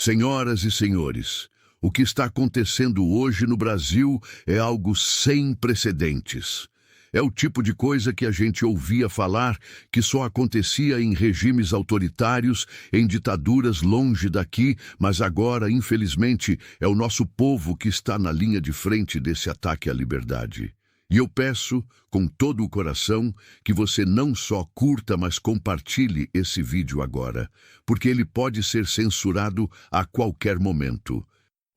Senhoras e senhores, o que está acontecendo hoje no Brasil é algo sem precedentes. É o tipo de coisa que a gente ouvia falar que só acontecia em regimes autoritários, em ditaduras longe daqui, mas agora, infelizmente, é o nosso povo que está na linha de frente desse ataque à liberdade. E eu peço, com todo o coração, que você não só curta, mas compartilhe esse vídeo agora, porque ele pode ser censurado a qualquer momento.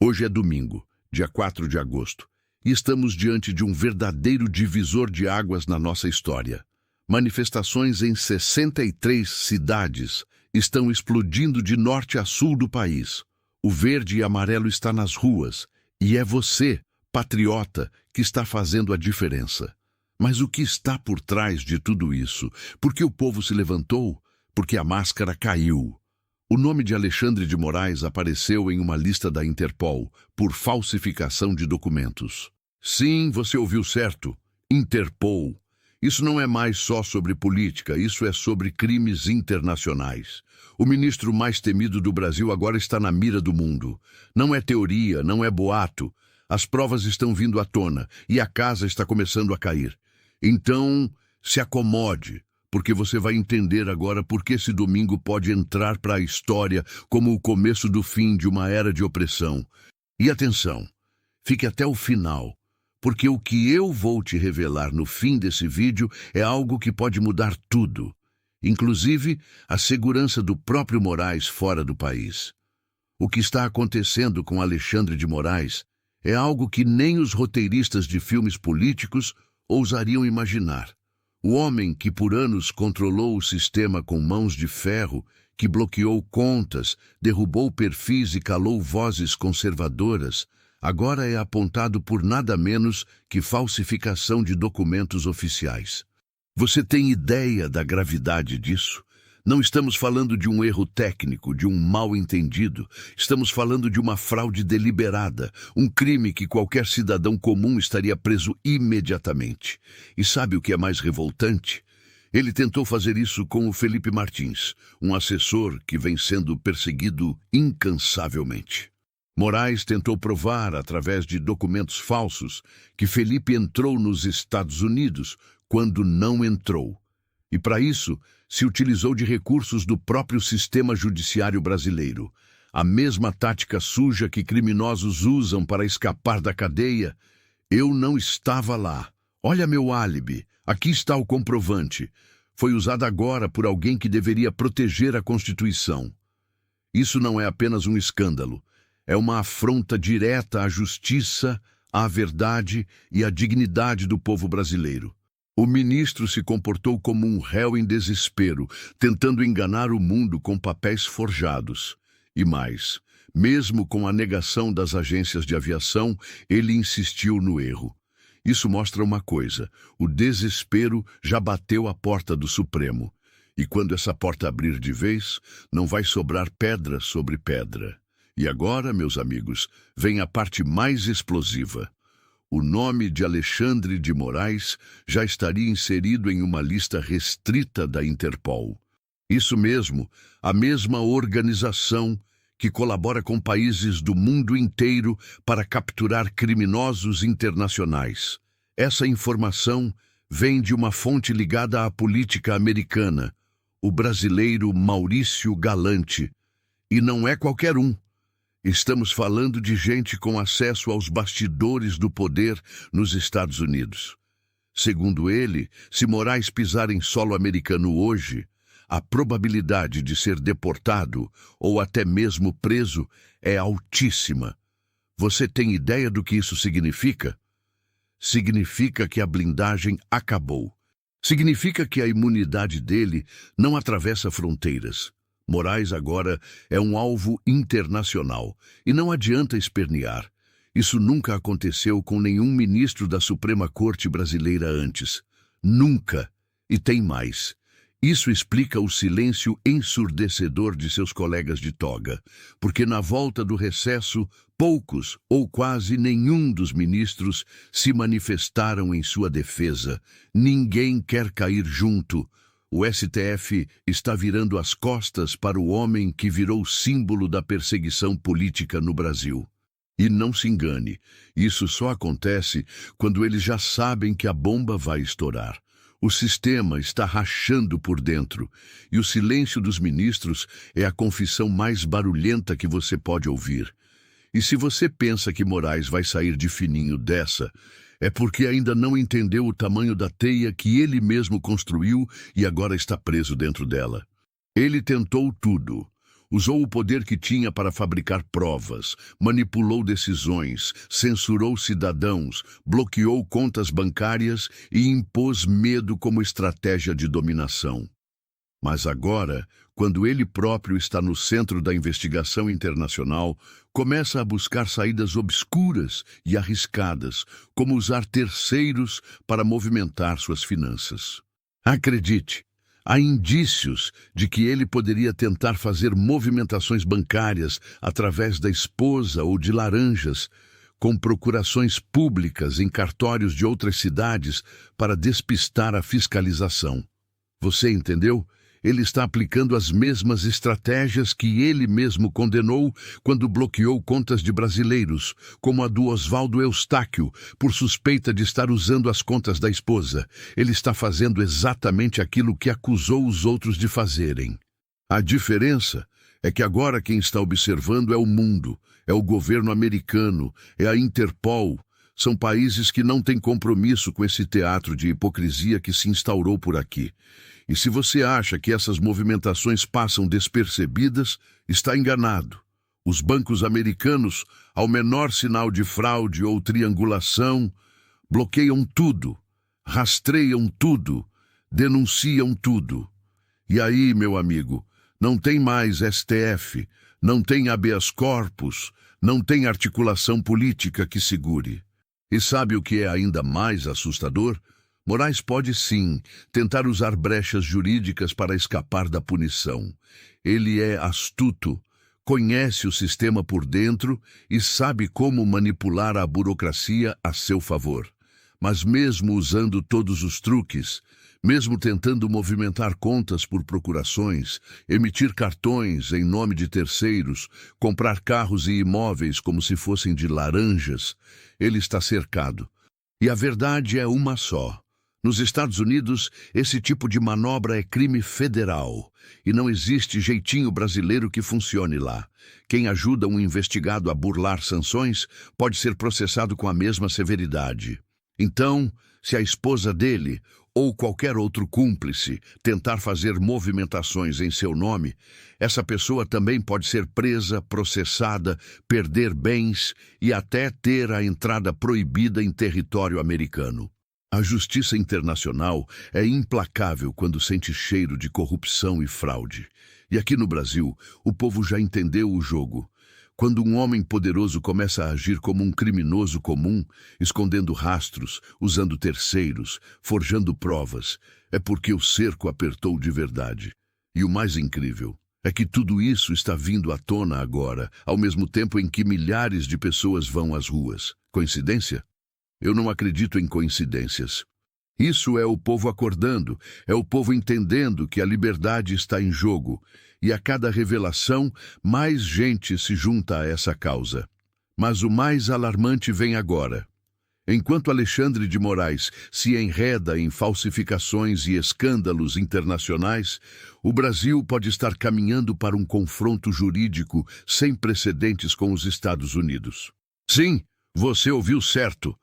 Hoje é domingo, dia 4 de agosto, e estamos diante de um verdadeiro divisor de águas na nossa história. Manifestações em 63 cidades estão explodindo de norte a sul do país. O verde e amarelo está nas ruas, e é você, patriota, que está fazendo a diferença. Mas o que está por trás de tudo isso? Por que o povo se levantou? Porque a máscara caiu. O nome de Alexandre de Moraes apareceu em uma lista da Interpol por falsificação de documentos. Sim, você ouviu certo. Interpol. Isso não é mais só sobre política, isso é sobre crimes internacionais. O ministro mais temido do Brasil agora está na mira do mundo. Não é teoria, não é boato. As provas estão vindo à tona e a casa está começando a cair. Então, se acomode, porque você vai entender agora por que esse domingo pode entrar para a história como o começo do fim de uma era de opressão. E atenção, fique até o final, porque o que eu vou te revelar no fim desse vídeo é algo que pode mudar tudo, inclusive a segurança do próprio Moraes fora do país. O que está acontecendo com Alexandre de Moraes é algo que nem os roteiristas de filmes políticos ousariam imaginar. O homem que por anos controlou o sistema com mãos de ferro, que bloqueou contas, derrubou perfis e calou vozes conservadoras, agora é apontado por nada menos que falsificação de documentos oficiais. Você tem ideia da gravidade disso? Não estamos falando de um erro técnico, de um mal-entendido. Estamos falando de uma fraude deliberada, um crime que qualquer cidadão comum estaria preso imediatamente. E sabe o que é mais revoltante? Ele tentou fazer isso com o Felipe Martins, um assessor que vem sendo perseguido incansavelmente. Moraes tentou provar, através de documentos falsos, que Felipe entrou nos Estados Unidos quando não entrou. E para isso, se utilizou de recursos do próprio sistema judiciário brasileiro. A mesma tática suja que criminosos usam para escapar da cadeia. Eu não estava lá. Olha meu álibi. Aqui está o comprovante. Foi usado agora por alguém que deveria proteger a Constituição. Isso não é apenas um escândalo. É uma afronta direta à justiça, à verdade e à dignidade do povo brasileiro. O ministro se comportou como um réu em desespero, tentando enganar o mundo com papéis forjados. E mais, mesmo com a negação das agências de aviação, ele insistiu no erro. Isso mostra uma coisa: o desespero já bateu a porta do Supremo. E quando essa porta abrir de vez, não vai sobrar pedra sobre pedra. E agora, meus amigos, vem a parte mais explosiva. O nome de Alexandre de Moraes já estaria inserido em uma lista restrita da Interpol. Isso mesmo, a mesma organização que colabora com países do mundo inteiro para capturar criminosos internacionais. Essa informação vem de uma fonte ligada à política americana, o brasileiro Maurício Galante. E não é qualquer um. Estamos falando de gente com acesso aos bastidores do poder nos Estados Unidos. Segundo ele, se Moraes pisar em solo americano hoje, a probabilidade de ser deportado ou até mesmo preso é altíssima. Você tem ideia do que isso significa? Significa que a blindagem acabou. Significa que a imunidade dele não atravessa fronteiras. Moraes agora é um alvo internacional e não adianta espernear. Isso nunca aconteceu com nenhum ministro da Suprema Corte brasileira antes. Nunca. E tem mais. Isso explica o silêncio ensurdecedor de seus colegas de toga, porque na volta do recesso, poucos ou quase nenhum dos ministros se manifestaram em sua defesa. Ninguém quer cair junto. O STF está virando as costas para o homem que virou símbolo da perseguição política no Brasil. E não se engane, isso só acontece quando eles já sabem que a bomba vai estourar. O sistema está rachando por dentro, e o silêncio dos ministros é a confissão mais barulhenta que você pode ouvir. E se você pensa que Moraes vai sair de fininho dessa, é porque ainda não entendeu o tamanho da teia que ele mesmo construiu e agora está preso dentro dela. Ele tentou tudo. Usou o poder que tinha para fabricar provas, manipulou decisões, censurou cidadãos, bloqueou contas bancárias e impôs medo como estratégia de dominação. Mas agora, quando ele próprio está no centro da investigação internacional, começa a buscar saídas obscuras e arriscadas, como usar terceiros para movimentar suas finanças. Acredite, há indícios de que ele poderia tentar fazer movimentações bancárias através da esposa ou de laranjas, com procurações públicas em cartórios de outras cidades para despistar a fiscalização. Você entendeu? Ele está aplicando as mesmas estratégias que ele mesmo condenou quando bloqueou contas de brasileiros, como a do Oswaldo Eustáquio, por suspeita de estar usando as contas da esposa. Ele está fazendo exatamente aquilo que acusou os outros de fazerem. A diferença é que agora quem está observando é o mundo, é o governo americano, é a Interpol. São países que não têm compromisso com esse teatro de hipocrisia que se instaurou por aqui. E se você acha que essas movimentações passam despercebidas, está enganado. Os bancos americanos, ao menor sinal de fraude ou triangulação, bloqueiam tudo, rastreiam tudo, denunciam tudo. E aí, meu amigo, não tem mais STF, não tem habeas corpus, não tem articulação política que segure. E sabe o que é ainda mais assustador? Moraes pode sim tentar usar brechas jurídicas para escapar da punição. Ele é astuto, conhece o sistema por dentro e sabe como manipular a burocracia a seu favor. Mas mesmo usando todos os truques, mesmo tentando movimentar contas por procurações, emitir cartões em nome de terceiros, comprar carros e imóveis como se fossem de laranjas, ele está cercado. E a verdade é uma só. Nos Estados Unidos, esse tipo de manobra é crime federal e não existe jeitinho brasileiro que funcione lá. Quem ajuda um investigado a burlar sanções pode ser processado com a mesma severidade. Então, se a esposa dele ou qualquer outro cúmplice tentar fazer movimentações em seu nome, essa pessoa também pode ser presa, processada, perder bens e até ter a entrada proibida em território americano. A justiça internacional é implacável quando sente cheiro de corrupção e fraude. E aqui no Brasil, o povo já entendeu o jogo. Quando um homem poderoso começa a agir como um criminoso comum, escondendo rastros, usando terceiros, forjando provas, é porque o cerco apertou de verdade. E o mais incrível é que tudo isso está vindo à tona agora, ao mesmo tempo em que milhares de pessoas vão às ruas. Coincidência? Eu não acredito em coincidências. Isso é o povo acordando, é o povo entendendo que a liberdade está em jogo, e a cada revelação, mais gente se junta a essa causa. Mas o mais alarmante vem agora. Enquanto Alexandre de Moraes se enreda em falsificações e escândalos internacionais, o Brasil pode estar caminhando para um confronto jurídico sem precedentes com os Estados Unidos. Sim, você ouviu certo.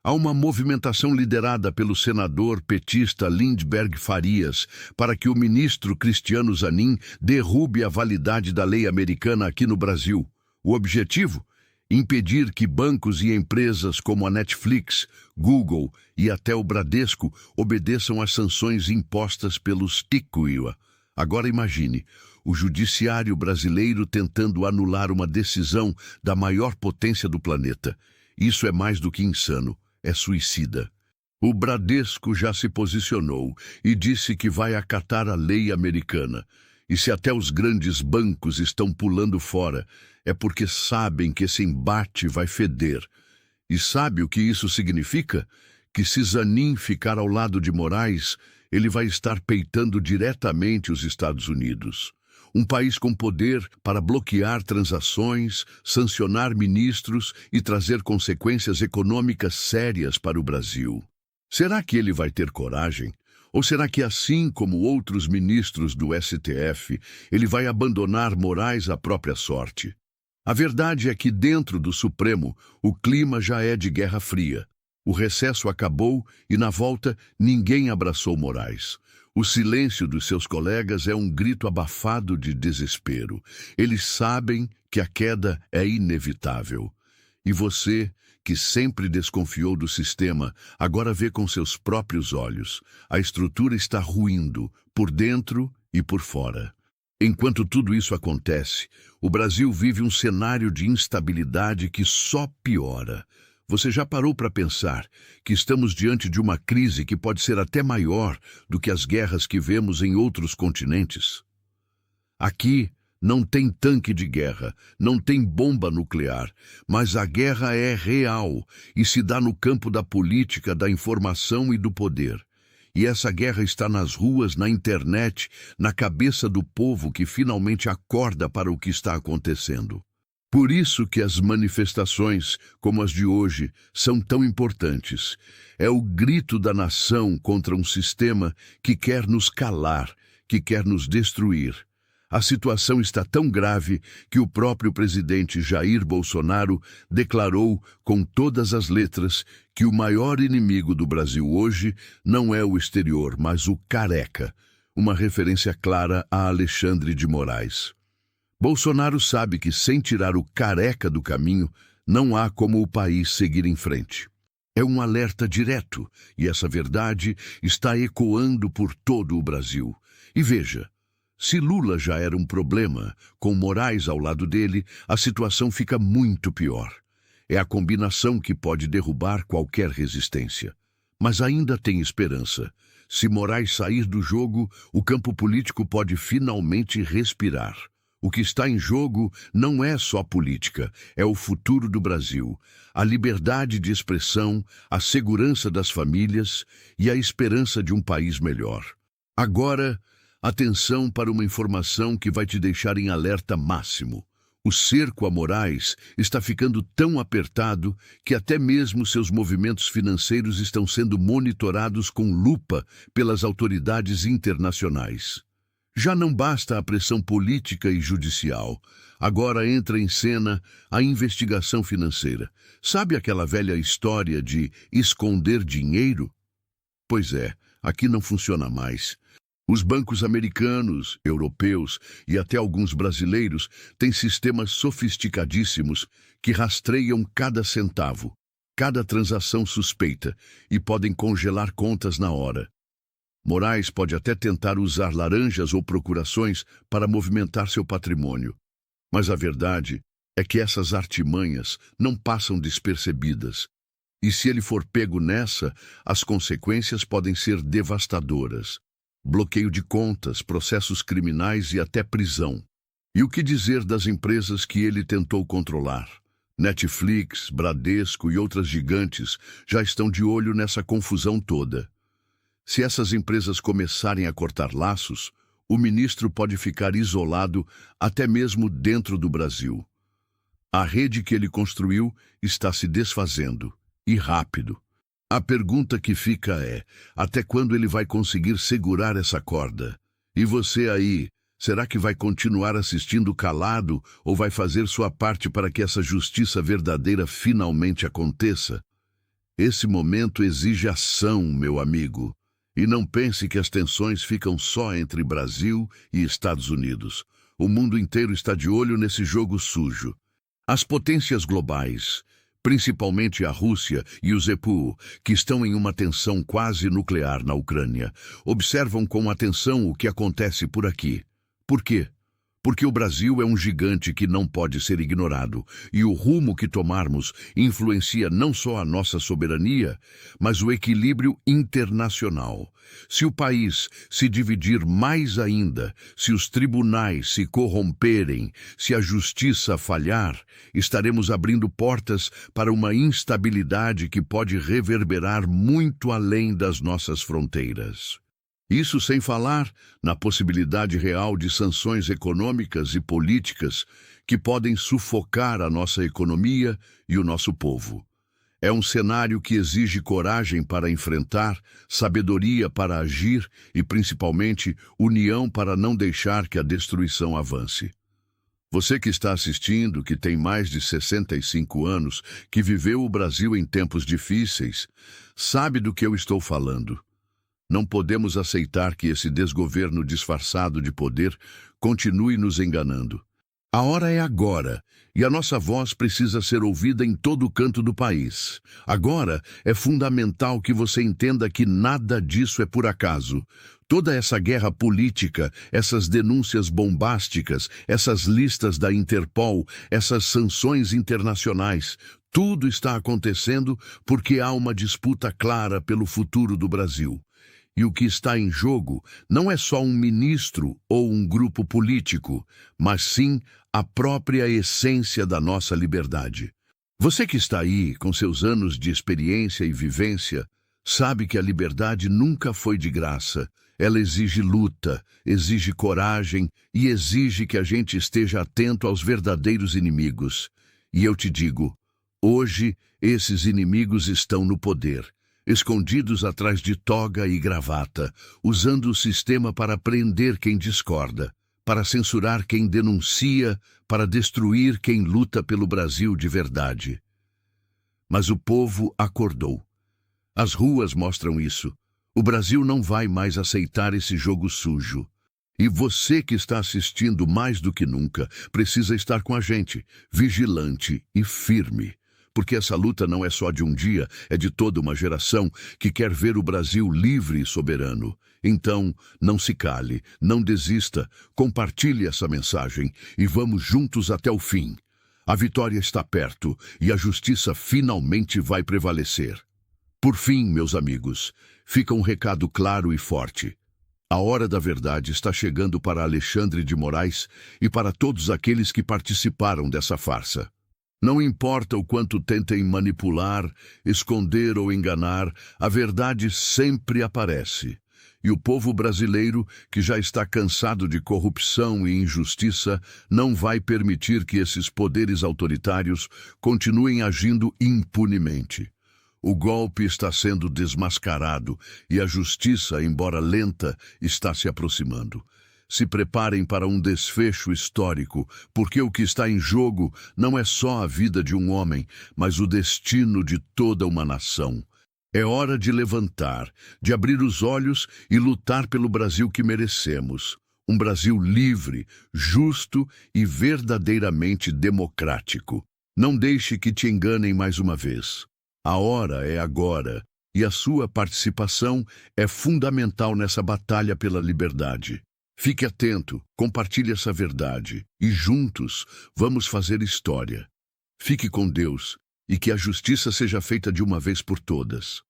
Há uma movimentação liderada pelo senador petista Lindbergh Farias para que o ministro Cristiano Zanin derrube a validade da lei americana aqui no Brasil. O objetivo? Impedir que bancos e empresas como a Netflix, Google e até o Bradesco obedeçam às sanções impostas pelos TIC-UIA. Agora imagine, o judiciário brasileiro tentando anular uma decisão da maior potência do planeta. Isso é mais do que insano. É suicida. O Bradesco já se posicionou e disse que vai acatar a lei americana. E se até os grandes bancos estão pulando fora, é porque sabem que esse embate vai feder. E sabe o que isso significa? que se Zanin ficar ao lado de Moraes, ele vai estar peitando diretamente os Estados Unidos. Um país com poder para bloquear transações, sancionar ministros e trazer consequências econômicas sérias para o Brasil. Será que ele vai ter coragem? Ou será que, assim como outros ministros do STF, ele vai abandonar Moraes à própria sorte? A verdade é que, dentro do Supremo, o clima já é de Guerra Fria. O recesso acabou e, na volta, ninguém abraçou Moraes. O silêncio dos seus colegas é um grito abafado de desespero. Eles sabem que a queda é inevitável. E você, que sempre desconfiou do sistema, agora vê com seus próprios olhos. A estrutura está ruindo, por dentro e por fora. Enquanto tudo isso acontece, o Brasil vive um cenário de instabilidade que só piora. Você já parou para pensar que estamos diante de uma crise que pode ser até maior do que as guerras que vemos em outros continentes? Aqui não tem tanque de guerra, não tem bomba nuclear, mas a guerra é real e se dá no campo da política, da informação e do poder. E essa guerra está nas ruas, na internet, na cabeça do povo que finalmente acorda para o que está acontecendo. Por isso que as manifestações, como as de hoje, são tão importantes. É o grito da nação contra um sistema que quer nos calar, que quer nos destruir. A situação está tão grave que o próprio presidente Jair Bolsonaro declarou com todas as letras que o maior inimigo do Brasil hoje não é o exterior, mas o careca, uma referência clara a Alexandre de Moraes. Bolsonaro sabe que sem tirar o careca do caminho, não há como o país seguir em frente. É um alerta direto, e essa verdade está ecoando por todo o Brasil. E veja, se Lula já era um problema, com Moraes ao lado dele, a situação fica muito pior. É a combinação que pode derrubar qualquer resistência. Mas ainda tem esperança. Se Moraes sair do jogo, o campo político pode finalmente respirar. O que está em jogo não é só política, é o futuro do Brasil, a liberdade de expressão, a segurança das famílias e a esperança de um país melhor. Agora, atenção para uma informação que vai te deixar em alerta máximo. O cerco a Moraes está ficando tão apertado que até mesmo seus movimentos financeiros estão sendo monitorados com lupa pelas autoridades internacionais. Já não basta a pressão política e judicial. Agora entra em cena a investigação financeira. Sabe aquela velha história de esconder dinheiro? Pois é, aqui não funciona mais. Os bancos americanos, europeus e até alguns brasileiros têm sistemas sofisticadíssimos que rastreiam cada centavo, cada transação suspeita e podem congelar contas na hora. Moraes pode até tentar usar laranjas ou procurações para movimentar seu patrimônio. Mas a verdade é que essas artimanhas não passam despercebidas. E se ele for pego nessa, as consequências podem ser devastadoras. Bloqueio de contas, processos criminais e até prisão. E o que dizer das empresas que ele tentou controlar? Netflix, Bradesco e outras gigantes já estão de olho nessa confusão toda. Se essas empresas começarem a cortar laços, o ministro pode ficar isolado até mesmo dentro do Brasil. A rede que ele construiu está se desfazendo, e rápido. A pergunta que fica é, até quando ele vai conseguir segurar essa corda? E você aí, será que vai continuar assistindo calado ou vai fazer sua parte para que essa justiça verdadeira finalmente aconteça? Esse momento exige ação, meu amigo. E não pense que as tensões ficam só entre Brasil e Estados Unidos. O mundo inteiro está de olho nesse jogo sujo. As potências globais, principalmente a Rússia e o EPU, que estão em uma tensão quase nuclear na Ucrânia, observam com atenção o que acontece por aqui. Por quê? Porque o Brasil é um gigante que não pode ser ignorado, e o rumo que tomarmos influencia não só a nossa soberania, mas o equilíbrio internacional. Se o país se dividir mais ainda, se os tribunais se corromperem, se a justiça falhar, estaremos abrindo portas para uma instabilidade que pode reverberar muito além das nossas fronteiras. Isso sem falar na possibilidade real de sanções econômicas e políticas que podem sufocar a nossa economia e o nosso povo. É um cenário que exige coragem para enfrentar, sabedoria para agir e, principalmente, união para não deixar que a destruição avance. Você que está assistindo, que tem mais de 65 anos, que viveu o Brasil em tempos difíceis, sabe do que eu estou falando. Não podemos aceitar que esse desgoverno disfarçado de poder continue nos enganando. A hora é agora, e a nossa voz precisa ser ouvida em todo canto do país. Agora é fundamental que você entenda que nada disso é por acaso. Toda essa guerra política, essas denúncias bombásticas, essas listas da Interpol, essas sanções internacionais, tudo está acontecendo porque há uma disputa clara pelo futuro do Brasil. E o que está em jogo não é só um ministro ou um grupo político, mas sim a própria essência da nossa liberdade. Você que está aí, com seus anos de experiência e vivência, sabe que a liberdade nunca foi de graça. Ela exige luta, exige coragem e exige que a gente esteja atento aos verdadeiros inimigos. E eu te digo, hoje esses inimigos estão no poder, escondidos atrás de toga e gravata, usando o sistema para prender quem discorda, para censurar quem denuncia, para destruir quem luta pelo Brasil de verdade. Mas o povo acordou. As ruas mostram isso. O Brasil não vai mais aceitar esse jogo sujo. E você que está assistindo mais do que nunca, precisa estar com a gente, vigilante e firme. Porque essa luta não é só de um dia, é de toda uma geração que quer ver o Brasil livre e soberano. Então, não se cale, não desista, compartilhe essa mensagem e vamos juntos até o fim. A vitória está perto e a justiça finalmente vai prevalecer. Por fim, meus amigos, fica um recado claro e forte. A hora da verdade está chegando para Alexandre de Moraes e para todos aqueles que participaram dessa farsa. Não importa o quanto tentem manipular, esconder ou enganar, a verdade sempre aparece. E o povo brasileiro, que já está cansado de corrupção e injustiça, não vai permitir que esses poderes autoritários continuem agindo impunemente. O golpe está sendo desmascarado e a justiça, embora lenta, está se aproximando. Se preparem para um desfecho histórico, porque o que está em jogo não é só a vida de um homem, mas o destino de toda uma nação. É hora de levantar, de abrir os olhos e lutar pelo Brasil que merecemos. Um Brasil livre, justo e verdadeiramente democrático. Não deixe que te enganem mais uma vez. A hora é agora, e a sua participação é fundamental nessa batalha pela liberdade. Fique atento, compartilhe essa verdade e juntos vamos fazer história. Fique com Deus e que a justiça seja feita de uma vez por todas.